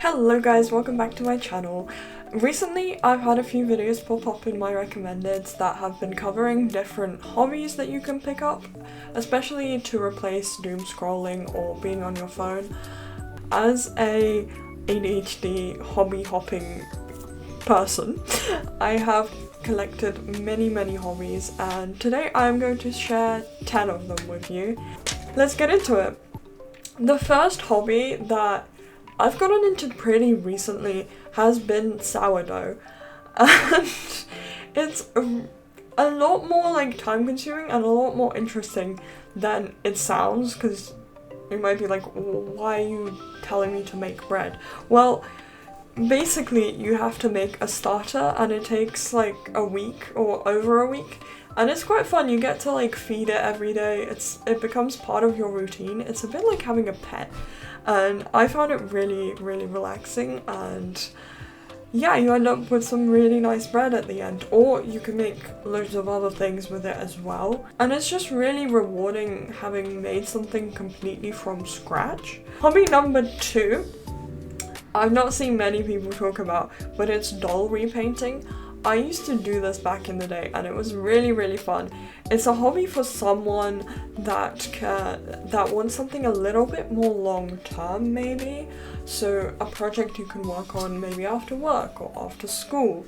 Hello guys, welcome back to my channel. Recently I've had a few videos pop up in my recommendeds that have been covering different hobbies that you can pick up, especially to replace doom scrolling or being on your phone. As a ADHD hobby hopping person, I have collected many hobbies, and today I'm going to share 10 of them with you. Let's get into it. The first hobby that I've gotten into pretty recently has been sourdough, and it's a lot more like time consuming and a lot more interesting than it sounds, because you might be like, why are you telling me to make bread? Well, basically you have to make a starter and it takes like a week or over a week, and it's quite fun. You get to like feed it every day. It becomes part of your routine. It's a bit like having a pet, and I found it really relaxing, and yeah, you end up with some really nice bread at the end, or you can make loads of other things with it as well, and it's just really rewarding having made something completely from scratch. Hobby number 2, I've not seen many people talk about, but it's doll repainting. I used to do this back in the day and it was really fun. It's a hobby for someone that wants something a little bit more long term maybe. So a project you can work on maybe after work or after school.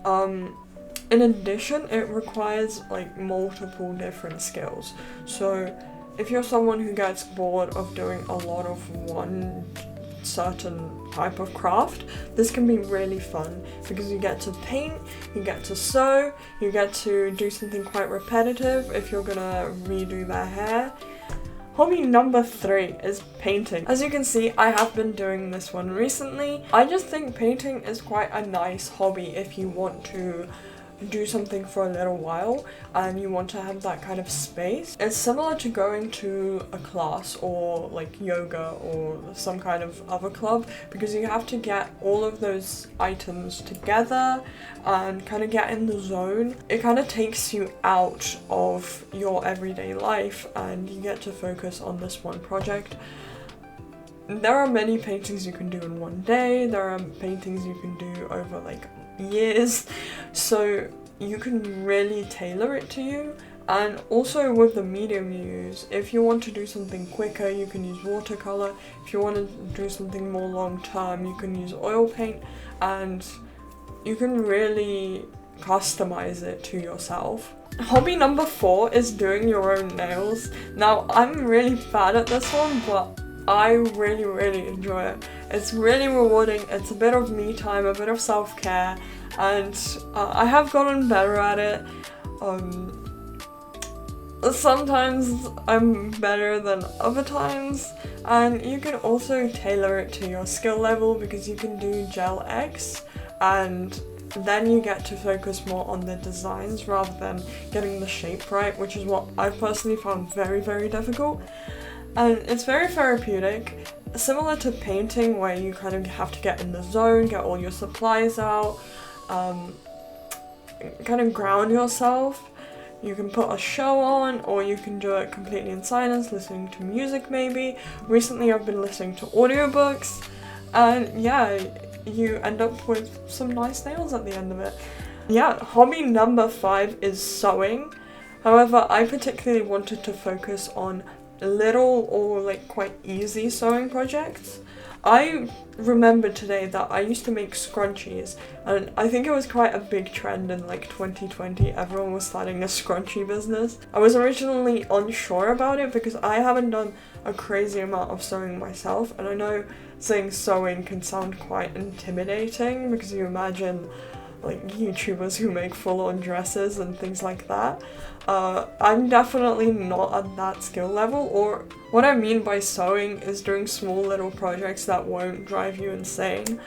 In addition, it requires like multiple different skills. So if you're someone who gets bored of doing a lot of one certain type of craft, this can be really fun because you get to paint, you get to sew, you get to do something quite repetitive if you're gonna redo their hair. Hobby number 3 is painting. As you can see, I have been doing this one recently. I just think painting is quite a nice hobby if you want to do something for a little while and you want to have that kind of space. It's similar to going to a class or like yoga or some kind of other club, because you have to get all of those items together and kind of get in the zone. It kind of takes you out of your everyday life and you get to focus on this one project. There are many paintings you can do in one day. There are paintings you can do over like years, so you can really tailor it to you. And also with the medium you use, if you want to do something quicker, you can use watercolor. If you want to do something more long term, you can use oil paint, and you can really customize it to yourself. Hobby number 4 is doing your own nails. Now, I'm really bad at this one, but I really enjoy it. It's really rewarding. It's a bit of me time, a bit of self-care, and I have gotten better at it. Sometimes I'm better than other times, and you can also tailor it to your skill level because you can do gel X, and then you get to focus more on the designs rather than getting the shape right, which is what I've personally found very difficult. And it's very therapeutic, similar to painting where you kind of have to get in the zone, get all your supplies out, kind of ground yourself. You can put a show on, or you can do it completely in silence, listening to music maybe. Recently I've been listening to audiobooks, and yeah, you end up with some nice nails at the end of it. Yeah, hobby number 5 is sewing. However, I particularly wanted to focus on little or like quite easy sewing projects. I remembered today that I used to make scrunchies, and I think it was quite a big trend in like 2020. Everyone was starting a scrunchie business. I was originally unsure about it because I haven't done a crazy amount of sewing myself, and I know saying sewing can sound quite intimidating because you imagine like YouTubers who make full-on dresses and things like that. I'm definitely not at that skill level, or what I mean by sewing is doing small little projects that won't drive you insane.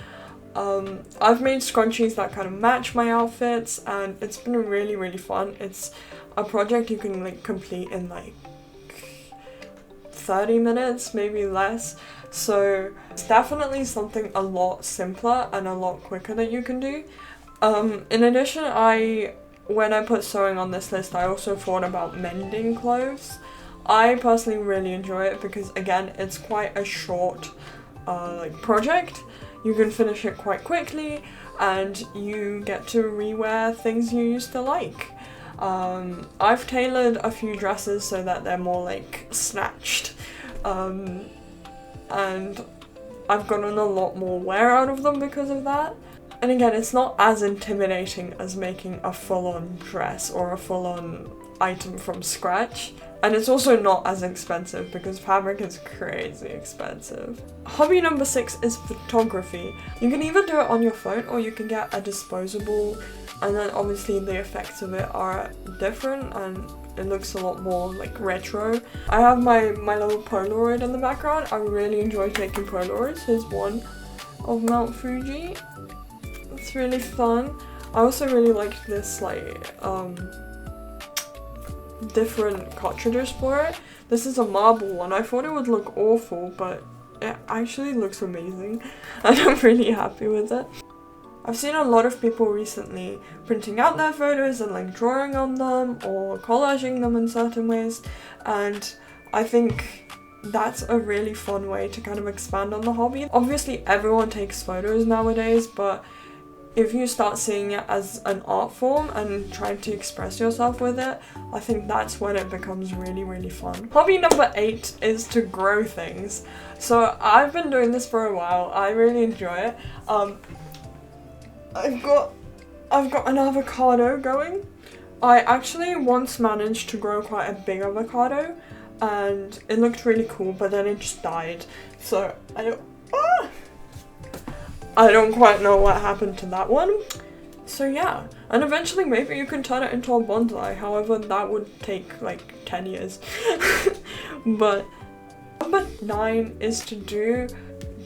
I've made scrunchies that kind of match my outfits, and it's been really fun. It's a project you can like complete in like 30 minutes, maybe less. So it's definitely something a lot simpler and a lot quicker that you can do. In addition, when I put sewing on this list, I also thought about mending clothes. I personally really enjoy it because, again, it's quite a short project. you can finish it quite quickly and you get to rewear things you used to like. I've tailored a few dresses so that they're more like snatched, and I've gotten a lot more wear out of them because of that. And again, it's not as intimidating as making a full-on dress or a full-on item from scratch. And it's also not as expensive because fabric is crazy expensive. Hobby number 6 is photography. You can either do it on your phone or you can get a disposable, and then obviously the effects of it are different and it looks a lot more like retro. I have my little Polaroid in the background. I really enjoy taking Polaroids. Here's one of Mount Fuji. It's really fun. I also really like this like different cartridges for it. This is a marble one. I thought it would look awful, but it actually looks amazing and I'm really happy with it. I've seen a lot of people recently printing out their photos and like drawing on them or collaging them in certain ways, and I think that's a really fun way to kind of expand on the hobby. Obviously everyone takes photos nowadays, but if you start seeing it as an art form and trying to express yourself with it, I think that's when it becomes really, really fun. Hobby number 8 is to grow things. So I've been doing this for a while. I really enjoy it. I've got an avocado going. I actually once managed to grow quite a big avocado and it looked really cool, but then it just died. So I don't quite know what happened to that one. So yeah, and eventually maybe you can turn it into a bonsai, however that would take like 10 years. But number 9 is to do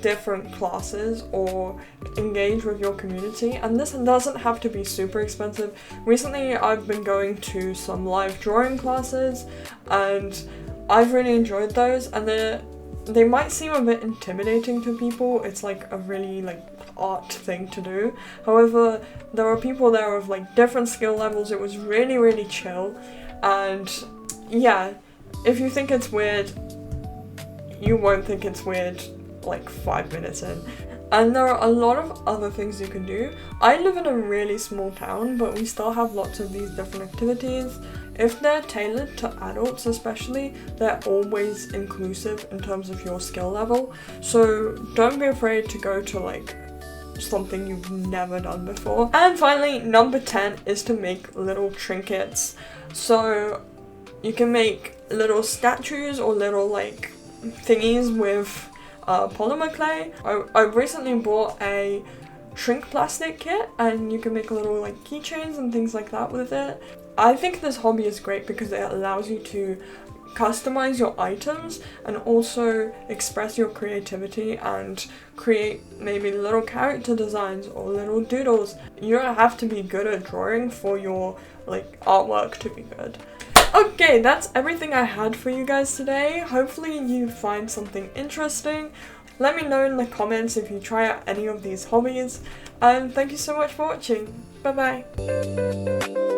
different classes or engage with your community, and this doesn't have to be super expensive. Recently I've been going to some live drawing classes and I've really enjoyed those, and they might seem a bit intimidating to people. It's like a really like art thing to do. However, there were people there of like different skill levels. It was really, really chill. And yeah, if you think it's weird, you won't think it's weird like 5 minutes in. And there are a lot of other things you can do. I live in a really small town, but we still have lots of these different activities. If they're tailored to adults especially, they're always inclusive in terms of your skill level. So don't be afraid to go to like something you've never done before. And finally, number 10 is to make little trinkets. So you can make little statues or little like thingies with polymer clay. I recently bought a shrink plastic kit and you can make little like keychains and things like that with it. I think this hobby is great because it allows you to customize your items and also express your creativity and create maybe little character designs or little doodles. You don't have to be good at drawing for your like artwork to be good. Okay, that's everything I had for you guys today. Hopefully you find something interesting. Let me know in the comments if you try out any of these hobbies, and thank you so much for watching. Bye bye.